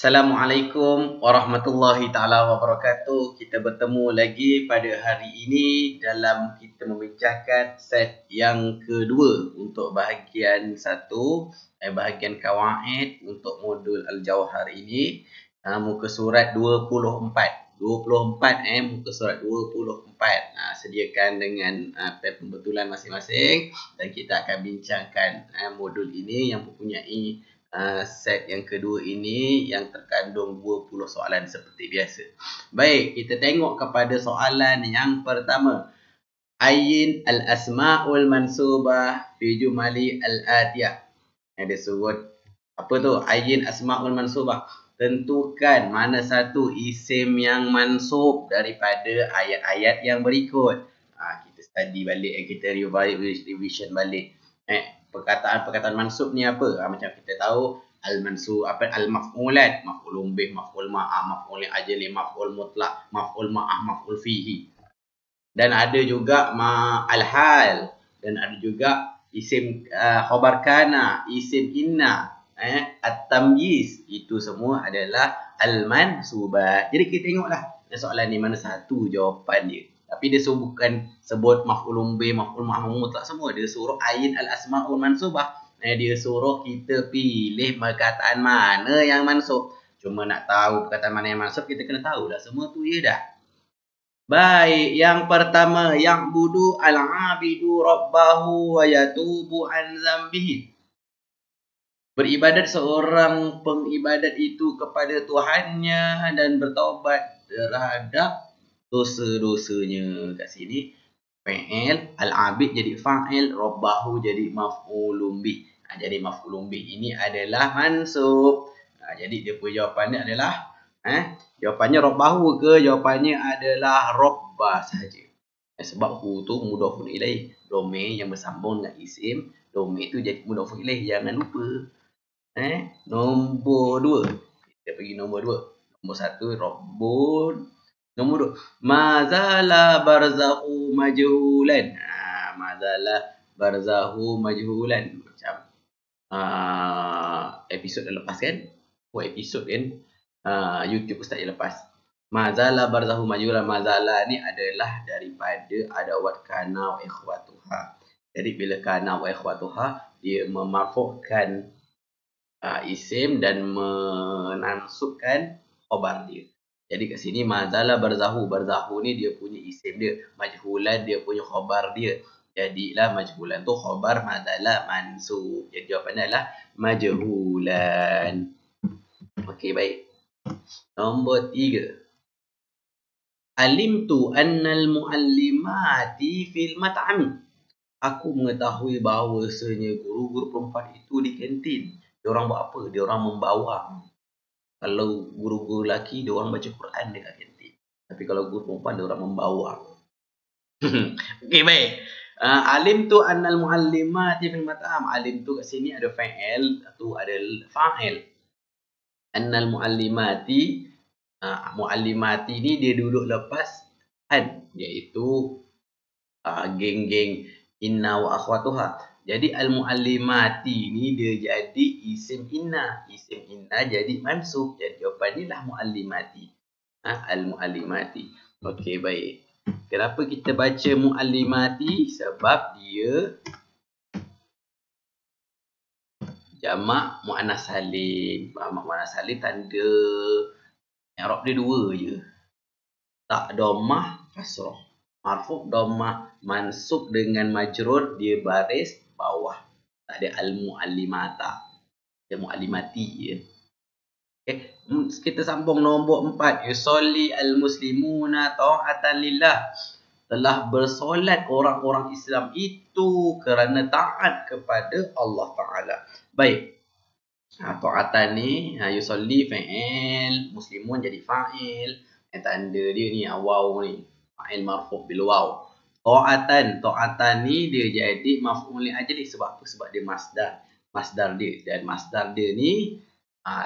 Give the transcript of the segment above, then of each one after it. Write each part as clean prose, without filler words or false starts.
Assalamualaikum warahmatullahi taala wabarakatuh. Kita bertemu lagi pada hari ini dalam kita membincangkan set yang kedua untuk bahagian 1, bahagian kawaid untuk modul Al-Jawhar ini. Muka surat 24. 24 muka surat 24. Sediakan dengan pen pembetulan masing-masing dan kita akan bincangkan modul ini yang mempunyai set yang kedua ini yang terkandung 20 soalan seperti biasa. Baik, kita tengok kepada soalan yang pertama. Ayyin al-asma'ul mansubah fi jumali al-atiyah. Dia sebut apa tu? Ayyin asma'ul mansubah. Tentukan mana satu isim yang mansub daripada ayat-ayat yang berikut. Kita study balik, kita revision balik. Perkataan-perkataan mansub ni apa? Macam kita tahu al-mansub, al-maf'ulat, maf'ulun bih, maf'ul ma'ah, maf'ul ajli, maf'ul mutlaq, maf'ul ma'ah, maf'ul fihi. Dan ada juga al-hal, dan ada juga isim khabar kana, isim inna, at-tamyiz, itu semua adalah al-mansubat. Jadi kita tengoklah soalan ni mana satu jawapan dia. Tapi dia bukan sebut maf'ulun bih, maf'ul ma'ah, mutlaq semua. Dia suruh ayin al-asma'ul mansubah. Dia suruh kita pilih perkataan mana yang mansub. Cuma nak tahu perkataan mana yang mansub, kita kena tahulah semua tu ya dah. Baik, yang pertama, ya'budu al-'abidu rabbahu wa yatubu an zambihi. Beribadat seorang pengibadat itu kepada Tuhannya dan bertaubat terhadap dosa-dosanya. Kat sini fa'il, al-'abid jadi fa'il, rabbahu jadi maf'ulun bih. Jadi maf'ulun bih ini adalah mansub. Jadi dia punya jawapannya adalah jawapannya rabbahu ke jawapannya adalah rabbah saja. Sebab hu tu mudhafun ilaih, domain yang bersambung dengan isim, domain itu jadi mudhafun ilaih, jangan lupa. Nombor 2. Kita pergi nombor 2. Nombor 1 rabbun. Nombor 2, mazala barzahu majhulan. Mazala barzahu majhulan. Macam episod yang lepas kan? Episod kan? YouTube Ustaz yang lepas. Mazala barzahu majhulan. Mazala ni adalah daripada adawat kana wa ikhwatuha. Jadi bila kana wa ikhwatuha, dia memarfu'kan isim dan menansubkan khabar dia. Jadi kat sini mazala barzahu. Barzahu ni dia punya isim dia. Majhulan dia punya khabar dia. Jadilah majhulan tu khabar mazala mansub. Jadi jawapannya adalah majhulan. Okey, baik. Nombor 3. Alimtu annal muallimati fil mat'ami. Aku mengetahui bahawasanya guru-guru perempuan itu di kantin. Diorang buat apa? Diorang membawang. Kalau guru-guru lelaki, diorang baca Quran dekat kantin. Tapi kalau guru perempuan, diorang membawang. Okey, baik. Alim tu annal muallimati fil mat'am. Alim tu kat sini ada fa'il, tu ada fa'il. Annal muallimati, muallimati ni dia duduk lepas an, iaitu geng-geng inna wa akhwatuha. Jadi al-muallimati ni dia jadi isim inna. Isim inna jadi mansub. Jadi jawapannya lah muallimati. Al-muallimati. Okey, baik. Kenapa kita baca muallimati? Sebab dia jamak muannas salim. Jamak muannas salim tanda i'rab dia 2 je. Tak dhammah, kasrah. Marfu' dhammah, mansub dengan majrur dia baris bawah. Tak ada al-muallimata. Dia muallimati je. Okay. Kita sambung nombor 4. Yusolli al-muslimuna ta'atan lillah. Telah bersolat orang-orang Islam itu kerana taat kepada Allah Ta'ala. Baik. Ta'atan ni, yusolli fa'il, muslimun jadi fa'il. Tanda dia ni, waw ni. Fa'il marfu' bil waw. Ta'atan ni dia jadi maf'ul ajli. Sebab apa? Sebab dia masdar dia. Dan masdar dia ni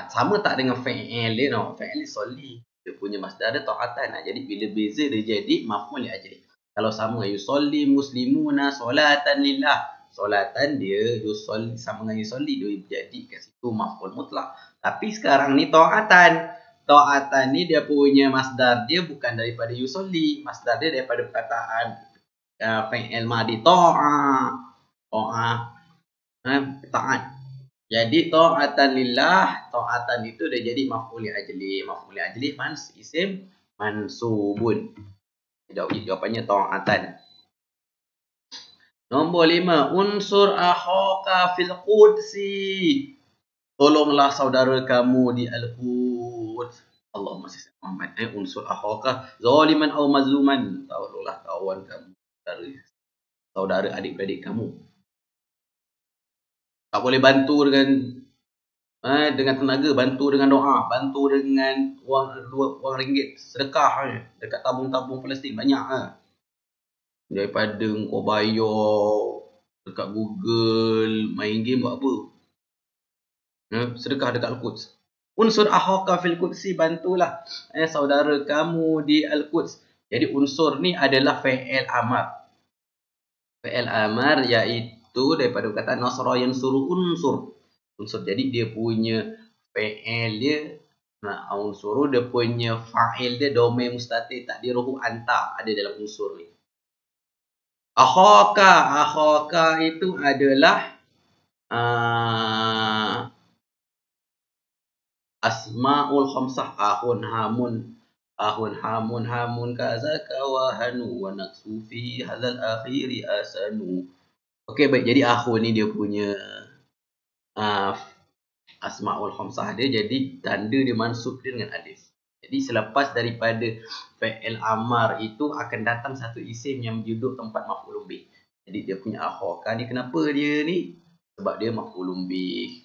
sama tak dengan fa'il dia, no? Fa'il yusolli, dia punya masdar dia ta'atan. Jadi bila beza dia jadi maf'ul ajli. Kalau sama, yusolli muslimuna solatan lillah. Solatan dia yusolli sama dengan yusolli, dia jadi kat situ maf'ul mutlak. Tapi sekarang ni ta'atan. Ta'atan ni dia punya masdar dia bukan daripada yusolli. Masdar dia daripada perkataan fi'il madi ta'at. Jadi ta'atan lillah, ta'atan itu dah jadi maf'ul li ajli. Maf'ul li ajli isim mansubun. Jawapannya ta'atan. Nombor 5, unsur akhaka fil qudsi. Tolonglah saudara kamu di al-Quds. Allahumma salli ala Muhammad. Unsur akhaka zaliman aw mazluman. Tolonglah kawan kamu, saudara adik-beradik kamu. Tak boleh bantu dengan tenaga, bantu dengan doa, bantu dengan wang ringgit, sedekah dekat tabung-tabung Palestin banyak daripada kau bayar dekat Google main game buat apa. Sedekah dekat Al-Quds. Unsur akhaka fil qudsi, bantulah saudara kamu di Al-Quds. Jadi unsur ni adalah fi'il amar. Fi'il amar iaitu daripada perkataan nasra yansuru unsur. Unsur, jadi dia punya fi'il dia unsur, dia punya fa'il dia domain mustatir takdiruhu anta, ada dalam unsur ni. Akhaka itu adalah asmaul khamsah. Ahun hamun kazaka wa hanu wa naqsu fi hadzal akhiri asanu. Okey, baik. Jadi ahun ni dia punya asmaul khamsah dia, jadi tanda dia mansub dia dengan alif. Jadi selepas daripada fi'il amar itu akan datang satu isim yang duduk tempat maf'ulun bih. Jadi dia punya akhaka ni, kenapa dia ni? Sebab dia maf'ulun bih.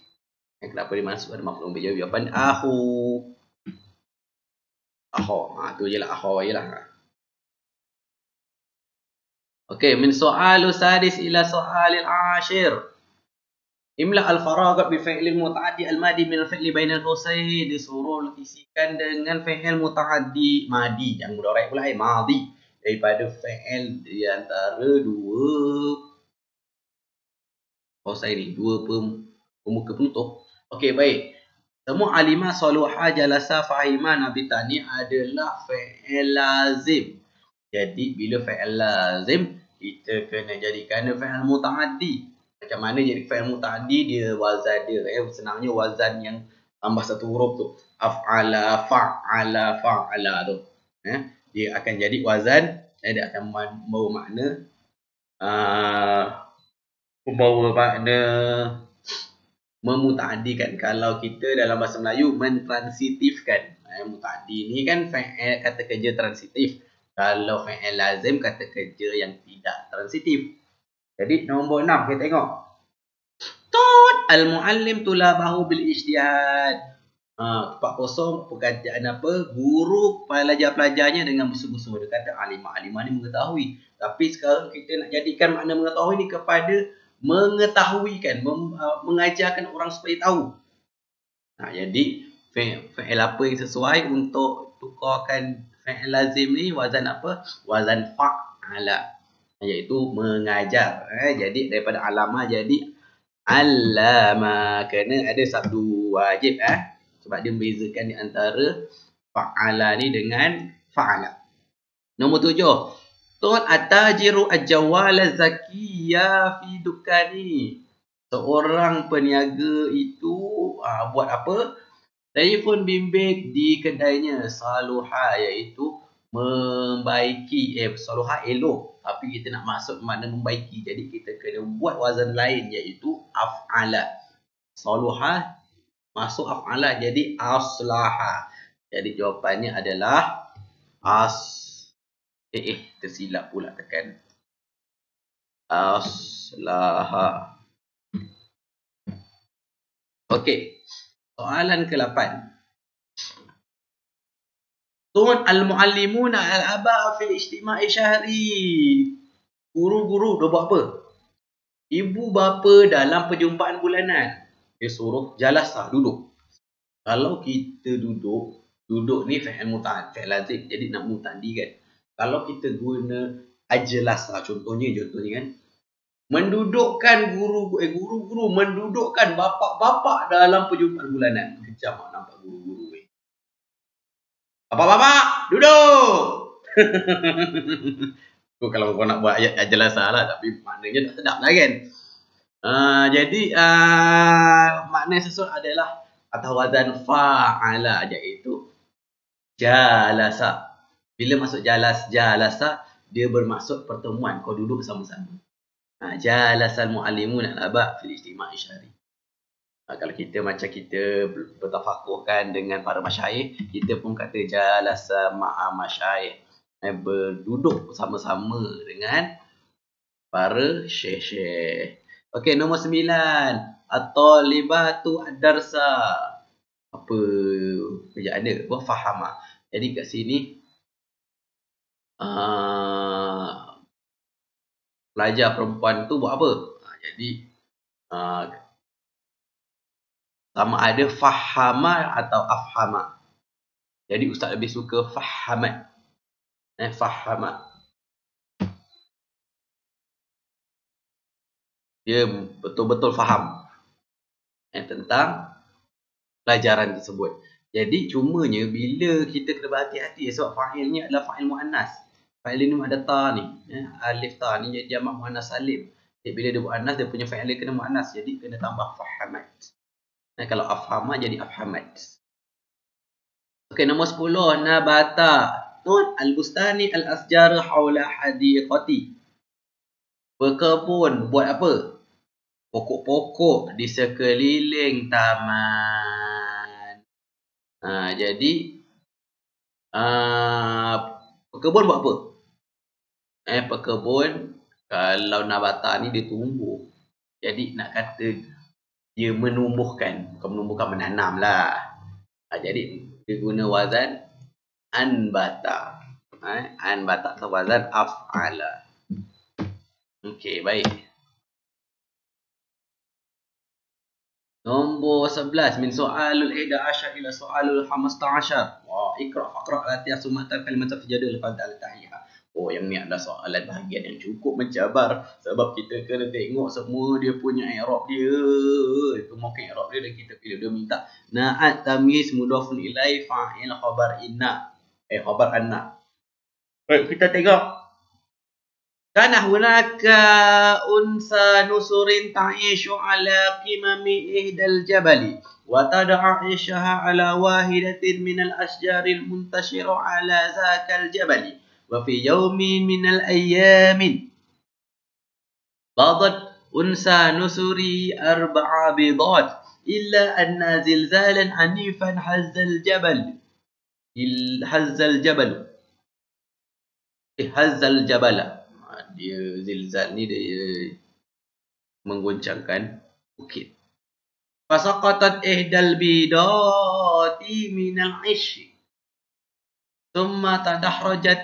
Kenapa dia masuk ada maf'ulun bih? Jawapan akhu. Tu je lah, akhu je lah. Okey, min so'alu sadis ila so'alil ashir. Imla al-faragat bi fi'lil muta'addi al-madi min al-fi'li bainal qausain. Disuruh isikan dengan fi'il muta'addi madi, yang mudhari' pula madi, daripada fi'il di antara dua qausain ni, dua pemuka penutup. Okey, baik. Semua alimah saluha jalasa fahima nabitani adalah fi'il lazim. Jadi bila fi'il lazim kita kena jadikan fi'il muta'addi. Macam mana jadi fi'il muta'addi? Dia wazan dia, senangnya wazan yang tambah satu huruf tu, af'ala, fa'ala tu. Dia akan jadi wazan, dia akan membawa makna memuta'addikan. Kalau kita dalam bahasa Melayu mentransitifkan, muta'addi ni kan fi'il kata kerja transitif. Kalau fi'il lazim kata kerja yang tidak transitif. Jadi nombor 6 kita tengok. Tut al-muallim tulabahu bil ijtihad. Tempat kosong perkataan apa? Guru pelajar-pelajarnya dengan bersungguh-sungguh. Dia kata alimah ni mengetahui. Tapi sekarang kita nak jadikan makna mengetahui ni kepada mengetahuikan, mengajarkan orang supaya tahu. Jadi fi'il apa yang sesuai untuk tukarkan fi'il lazim ni? Wazan apa? Wazan fa'ala, iaitu mengajar. Jadi daripada alama jadi alama. Kena ada sabdu wajib sebab dia membezakan di antara fa'ala ni dengan fa'ala. Nombor 7, Tuhan at-tajiru al-jawala zakiyya fi dukani. Seorang peniaga itu buat apa? Telefon bimbit di kedainya. Saluha, iaitu membaiki. Saluha elok, tapi kita nak masuk makna membaiki, jadi kita kena buat wazan lain, iaitu af'ala. Saluha masuk af'ala, jadi aslaha. Jadi jawapannya adalah tersilap pula tekan aslaha. Okey, soalan ke-8. Tuan al-muallimuna al-aba fil ijtima'i syahri. Guru-guru dia buat apa? Ibu bapa dalam perjumpaan bulanan. Dia suruh jalasah, duduk. Kalau kita duduk ni fi'il muta'addi, fi'il lazim, jadi nak muta'addi kan. Kalau kita guna ajlasah, contohnya kan, Mendudukkan guru-guru mendudukkan bapak-bapak dalam perjumpaan bulanan. Kejam nampak guru-guru. Bapak-bapak, duduk! Kalau kau nak buat ayat jelas salah, tapi maknanya tak sedap lah kan. Jadi makna sesuatu adalah atau wazan fa'ala, iaitu jalasa. Bila masuk jalasa, dia bermaksud pertemuan, kau duduk sama-sama. Jalasal mu'allimun al-aba' fil ijtima' syar'i. Kalau kita macam kita bertafakuhkan dengan para masyayikh, kita pun kata jalasa ma'a masyayikh, berduduk sama-sama dengan para syekh-syekh. Okey, nombor 9, at-talibatu ad-darsa. Apa kerjaan dia? Wa fahama. Jadi kat sini pelajar perempuan tu buat apa? Jadi sama ada fahama atau afhama. Jadi ustaz lebih suka fahamat. Fahama. Dia betul-betul faham tentang pelajaran tersebut. Jadi cumanya bila kita kena berhati-hati sebab fa'il ni adalah fa'il muannas. Fa'il ni ada ta ni. Alif ta ni jadi jamak muannas salim. Jadi bila dia muannas dia punya fa'il kena muannas. Jadi kena tambah fahamat. Kalau afhama jadi afhamat. Okey, nombor 10, nabata al-bustani al-asjar haula hadiqati. Berkebun buat apa? Pokok-pokok di sekeliling taman. Jadi berkebun buat apa? Berkebun kalau nabata ni dia tumbuh. Jadi nak kata dia menumbuhkan, bukan menumbuhkan, menanam lah. Jadi dia guna wazan anbata. Anbata atau wazan af'ala. Okey, baik. Nombor 11, min so'alul 11 ila so'alul 15. Wah, ikra' faqra' latihan sumatan kalimat fijadul fadal tahiyah. Yang ni adalah soalan bahagian yang cukup mencabar sebab kita kena tengok semua dia punya i'rab dia. Kemudian i'rab dia dan kita pilih. Dia minta na'at tamyiz mudhafun ilai fa'il khabar inna. Khabar anna. Baik, kita tengok. Kana hunaka unsa nusurin ta'ishu ala qimami ihdal jabali wa tad'a 'ishaha ala wahidatin minal asjaril muntashira ala zakal jabali. وفي يوم من الأيام بضت أنثى نسري 4 بيضات إلا أن زلزالا عنيفا هز الجبل. Dia zilzal ni dia mengguncangkan bukit. Fasaqatat ihdal bidati minal 'ishi. ثم تدحرجت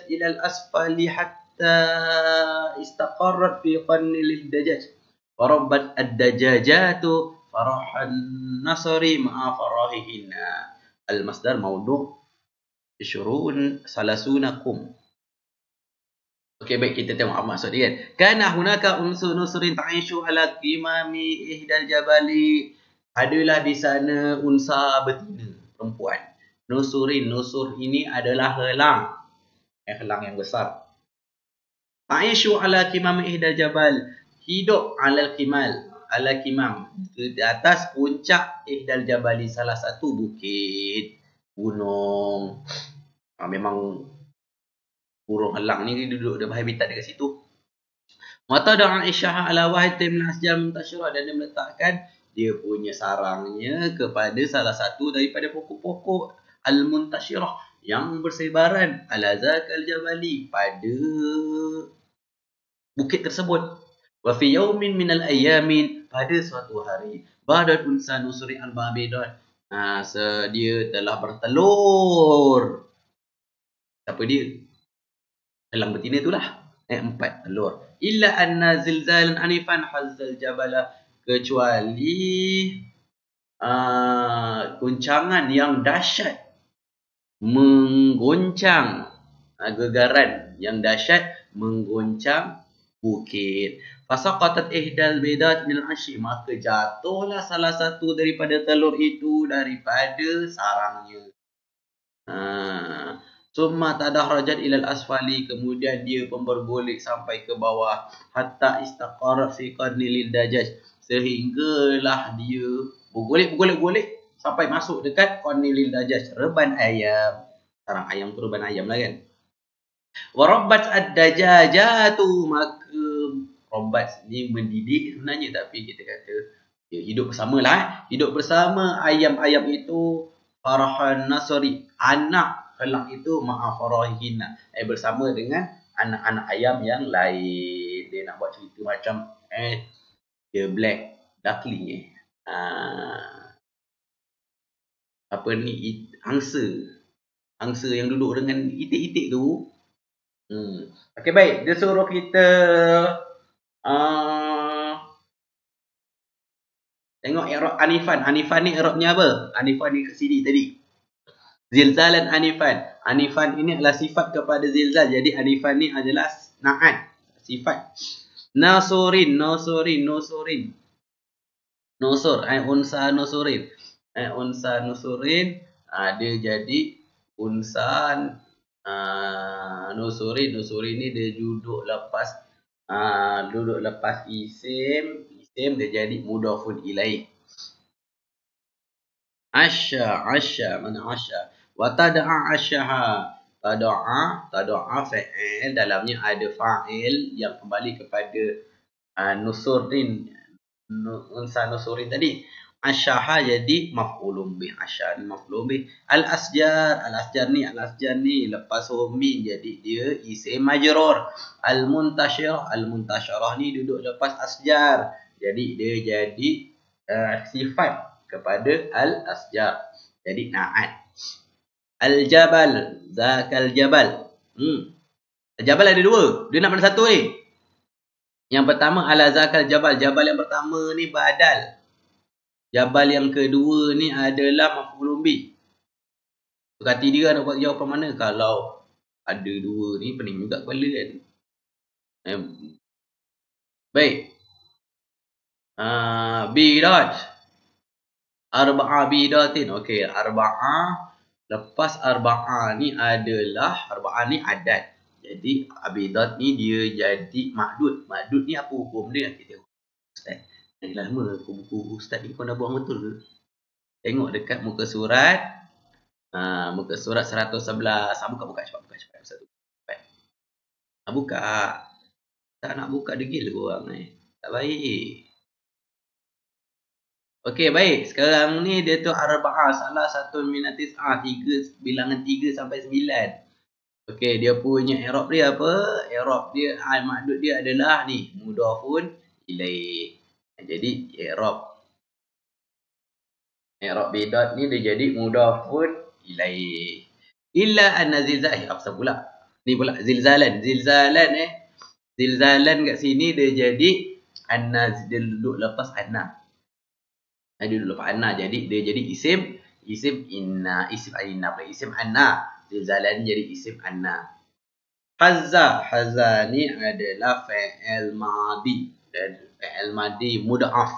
إلى الأسفل حتى استقرت في قرن الدجاج وربت الدجاجات فرح النصر مع فراههن. المصدر موضوع 20 30kum. Okey, baik, kita tengok apa maksud dia kan. Kana hunaka unsu nusrin ta'ishu ala qimami ihdal jabali. Adalah di sana unsa betina perempuan. Nusurin, nusur ini adalah helang. Helang yang besar. Ta'ishu ala kimam ihdal jabal. Hidup ala kimam. Di atas puncak ihdal jabali, salah satu bukit, gunung. Memang burung helang ni duduk dia berhabitat dekat situ. Mata da'a isyaha ala wahidin min asjar muntasyirah, dan dia meletakkan dia punya sarangnya kepada salah satu daripada pokok-pokok al-muntashirah yang bersebaran ala zakal jabali, pada bukit tersebut. Wa fi yaumin minal ayamin, pada suatu hari, badat unsa nusri al-babidat, dia telah bertelur. Siapa dia? Helang betina itulah. 4 telur. Illa anna zilzalan anifan hazzal jabala, kecuali guncangan yang dahsyat mengguncang, gegaran yang dahsyat mengguncang bukit. Fasaqatat ihdal bidat min ashi, maka jatuhlah salah satu daripada telur itu daripada sarangnya. Summa tadahrajat ilal asfali, kemudian dia pun bergolek sampai ke bawah, hatta istaqarat fi qarnil dajaj, sehinggalah dia bergolek sampai masuk dekat qarnil dajaj, reban ayam. Sarang ayam tu reban ayam lah kan. Wa rabbat ad-dajajatu, maka robbat ni mendidik sebenarnya, tapi kita kata dia hidup bersamalah. Hidup bersama ayam-ayam itu. Farahan nasri, anak kelak itu ma'afarahinna, bersama dengan anak-anak ayam yang lain. Dia nak buat cerita macam dia black duckling apa ni, angsa yang duduk dengan itik-itik tu. Okey, baik, dia suruh kita tengok i'rab anifan. Anifan ni i'rabnya apa? Anifan ni kat sini tadi. Zilzalan anifan. Anifan ini adalah sifat kepada zilzal. Jadi anifan ni adalah na'at, sifat. Nasurin. Nusur. Unsa nusurin. Unsa nusurin. Dia jadi unsa nusurin. Nusurin ni dia duduk lepas isim. Isim dia jadi mudhafun ilaih. Asya. Mana asya? Wa tad'a asyaha. Tad'a fa'il, dalamnya ada fa'il yang kembali kepada nusurin, unsa nusurin tadi. Asyaha jadi maf'ulun bih. Asya maf'ulun bih. Al-asjar ni lepas min, jadi dia isim majrur. Al-muntashirah ni duduk lepas asjar, jadi dia jadi sifat kepada al-asjar, jadi na'at. Al-jabal, zakal jabal. Jabal ada dua, dia nak mana satu ni? Yang pertama ala zakal jabal. Jabal yang pertama ni badal. Jabal yang kedua ni adalah maf'ulun bih. Berkati dia nak buat jawapan mana? Kalau ada dua ni pening juga kepala kan. Baik. Bidat. Arba'a bidatin. Okey, arba'a. Lepas arba'a ni adalah, arba'a ni adat. Jadi abidat ni dia jadi ma'dud. Ma'dud ni apa hukum dia? Kita tengok. Ustaz, lama buku ustaz ni kau dah buang betul ke? Tengok dekat muka surat. Muka surat 111. Buka cepat. Buka. Tak nak buka degil korang ni. Tak baik. Okey, baik. Sekarang ni dia tu arba'ah, salah satu minatis bilangan 3 sampai 9. Okey, dia punya i'rab dia apa? I'rab dia maksud dia adalah ni, mudhafun ilaih. Jadi i'rab bidat ni dia jadi mudhafun ilaih. Illa anna zilzalah, apa pula? Ni pula zilzalan. Zilzalan kat sini dia jadi anna, dia duduk lepas anna. Dia duduk lepas anna, jadi dia jadi isim inna, isim anna. Zilzalan jadi isim anna. Hazza ni adalah fa'il madi, dan fa'il madi mudhaf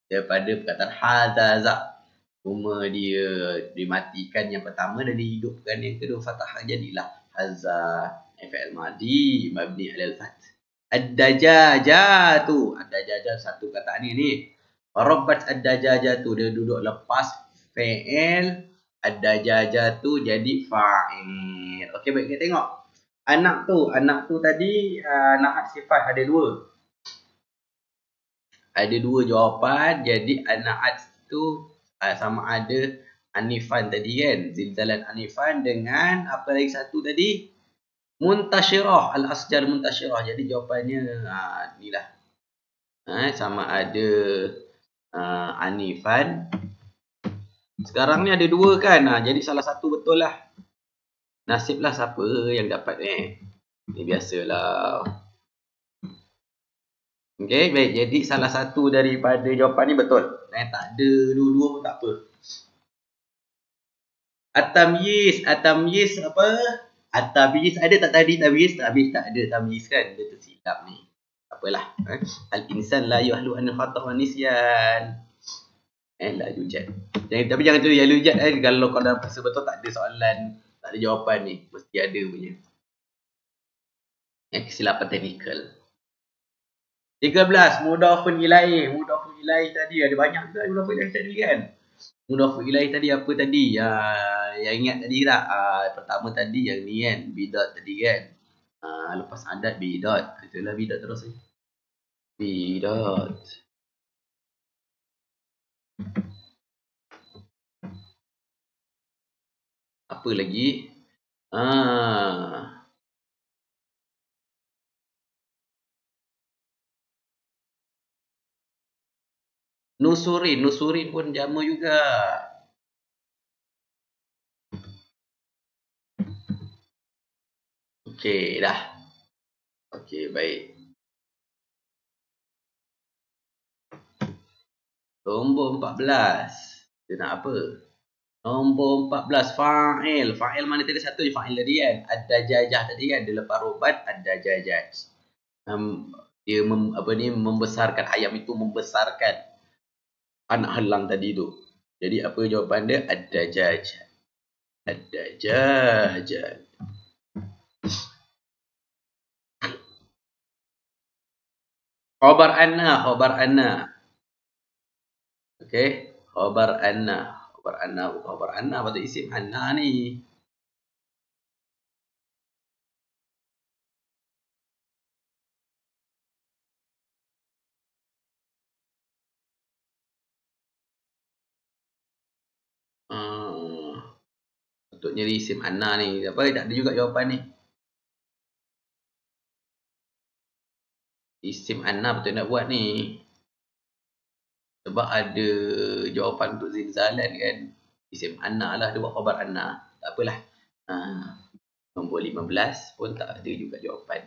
daripada perkataan hazaza. Cuma dia dimatikan yang pertama dan dihidupkan yang kedua fathah, jadilah hazza. Fa'il madi mabni alal fath. Ad-dajajatu. Ad-dajajah satu kataan ni. Rabbat ad-dajajatu, dia duduk lepas fa'il. Ad-dajajatu jadi fa'il. Okey, baik, kita tengok. Anak tu tadi na'at sifat ada dua. Ada dua jawapan. Jadi na'at tu sama ada anifan tadi kan. Zilzalan anifan dengan apa lagi satu tadi? Muntashirah, al-asjar muntashirah. Jadi jawapannya inilah. Sama ada anifan. Sekarang ni ada dua kan. Jadi salah satu betul lah. Nasiblah siapa yang dapat ni biasalah. Okey, baik. Jadi salah satu daripada jawapan ni betul. Tak ada dua-dua pun tak apa. At-tamyiz apa? At-tamyiz ada tak tadi tamyiz? Tak ada tamyiz kan? Dia tersilap ni. apalah. Al-insan la yuhlu an khata' wa nisyan. La yujad. Tapi jangan tu ya yujad kalau kau dalam bahasa betul tak ada soalan, tak ada jawapan ni, mesti ada punya. Kesilapan teknikal. 13 mudhafun ilaih. Mudhafun ilaih tadi ada banyak ke mudhafun ilaih tadi kan? Mudhafun ilaih tadi apa tadi? Yang ingat tadi tak? Pertama tadi yang ni kan, bidat tadi kan. Lepas adat bidat. Itulah bidat terus ni. Bidat. Apa lagi? Nusurin. Nusurin pun jama juga. Okey, dah. Okey, baik. Nombor 14. Dia nak apa? Nombor 14. Fa'il. Fa'il mana tadi satu je fa'il tadi kan? Ad-dajajah tadi kan? Dia lepas robat ad-dajajaj. Dia membesarkan. Ayam itu membesarkan anak helang tadi tu. Jadi apa jawapan dia? Ad-dajajah. Ad-dajajah. Khabar anna. Khabar anna. Okey. Khabar anna. Khabar anna. Khabar anna. Patut isim anna ni. Patutnya isim anna ni. Apa? Tak ada juga jawapan ni. Isim anna betul nak buat ni. Sebab ada jawapan untuk zilzalan kan. Isim anna lah dia buat khabar anna. Tak apalah. Nombor 15 pun tak ada juga jawapan.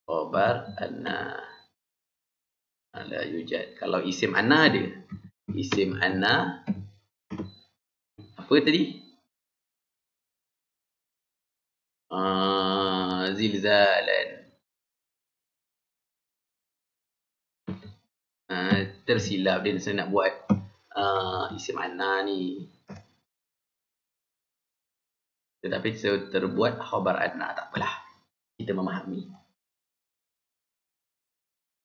Khabar anna. La yujad. Kalau isim anna ada. Isim anna. Apa tadi? Zilzalan. Tersilap dia saya nak buat isim anna ni. Tetapi saya terbuat khabar anna. Tak apalah. Kita memahami.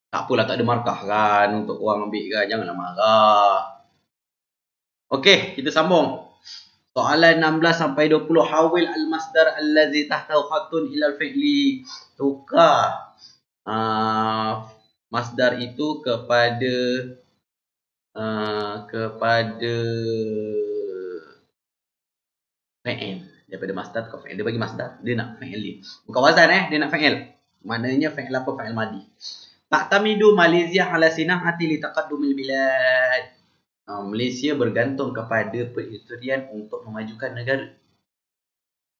Tak apalah, tak ada markah kan untuk orang ambil kan. Janganlah marah. Okey, kita sambung. Soalan 16 sampai 20. Hawil al-masdar allazi tahtahu khatun ilal fi'li. Tukar masdar itu kepada fa'il. Daripada masdar ke fa'il. Dia bagi masdar, dia nak fa'il dia. Bukan wazan dia nak fa'il. Maknanya fa'il apa? Fa'il madi. Ta'tamidu Malaysia ala sinahati li taqaddumil bilad. Malaysia bergantung kepada perindustrian untuk memajukan negara.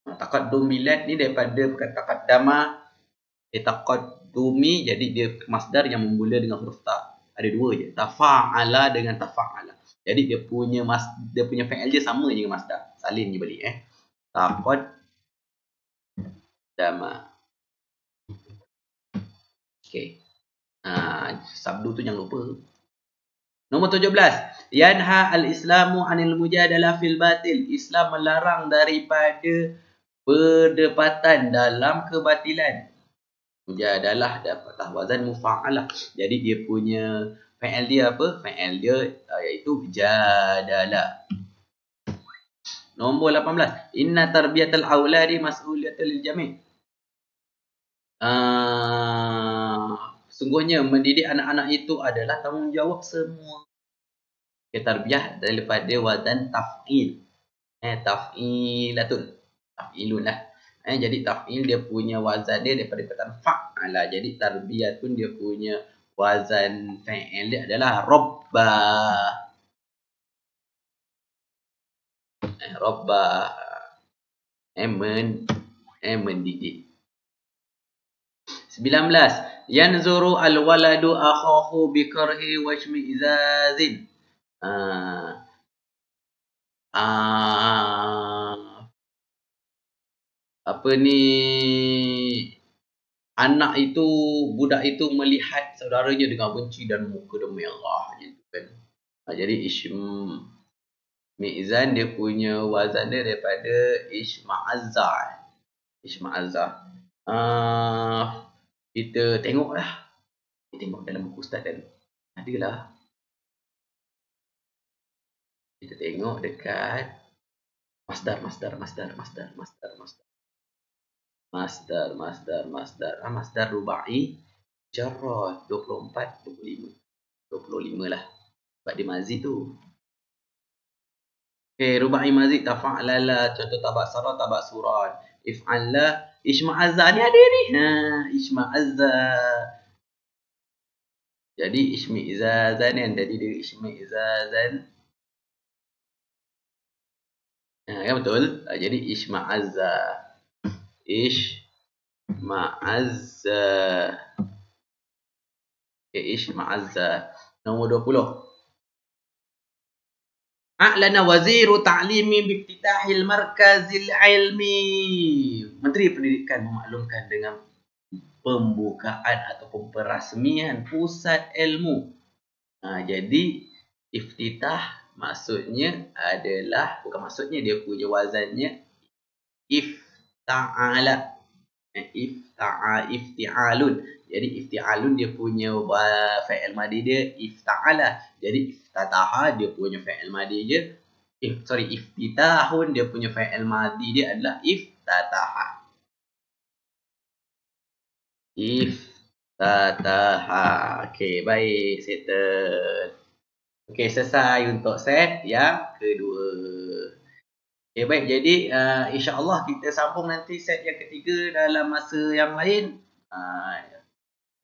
Taqaddum bilad ni daripada perkataan taqaddama taqaddumi, jadi dia masdar yang bermula dengan huruf ta. Ada dua je, tafa'ala dengan tafa'ala. Jadi dia punya fa'il je sama je dengan masdar. Salin je balik taqaddama. Okey. Sabdu tu jangan lupa. Nombor 17. Yanha al-Islamu anil mujadalah fil batil. Islam melarang daripada perdebatan dalam kebatilan. Mujadalah dapatlah wazan mufa'alah. Jadi dia punya fa'il dia apa? Fa'il dia iaitu jadalah. Nombor 18. Inna tarbiyatal auladi mas'uliyatul lil jami'. Sungguhnya mendidik anak-anak itu adalah tanggungjawab semua. Tarbiyah daripada wazan taf'il. Taf'ilatun. Taf'ilun lah. Jadi taf'il dia punya wazan dia daripada perkataan fa'ala. Jadi tarbiyah pun dia punya wazan fa'il dia adalah robba. Robba. Mendidik. 19. Yanzuru al-waladu akhahu bikarhi wa ishmi'zazin. apa ni, anak itu, budak itu melihat saudaranya dengan benci dan muka dia merah gitu kan. Jadi Mizan dia punya wazan dia daripada Ishma'azzah. Kita tengoklah. Kita tengok dalam buku ustaz kan. Adalah. Kita tengok dekat masdar. Masdar rubai jarrah 24, 25 lah. Sebab dia mazid tu. Okay, rubai mazid tafa'lala, contoh tabaksara, tabaksuran. If'alla, Ishma'azza ni ada ni. Ishma'azza. Jadi Ishmi'zazan kan, jadi dia Ishmi'zazan. Ya betul. Jadi Ishma'azza. Ishma'azza. Nombor 20. A'lana waziru ta'limi biftitahil markazil ilmi. Menteri Pendidikan memaklumkan dengan pembukaan ataupun perasmian pusat ilmu. Jadi iftitah maksudnya adalah, bukan maksudnya, dia punya wazannya ifta'ala. Ifti'alun. Jadi ifti'alun dia punya fa'il madi dia ifta'ala. Jadi iftataha dia punya fa'il madi dia. Iftitahun dia punya fa'il madi dia adalah iftataha. Okey, baik, settle. Okey, selesai untuk set yang kedua. Okay, baik. Jadi insya-Allah kita sambung nanti set yang ketiga dalam masa yang lain.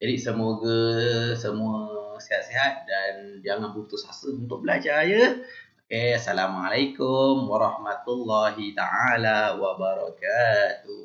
Jadi semoga semua sihat-sihat dan jangan putus asa untuk belajar ya. Okay, Assalamualaikum warahmatullahi taala wabarakatuh.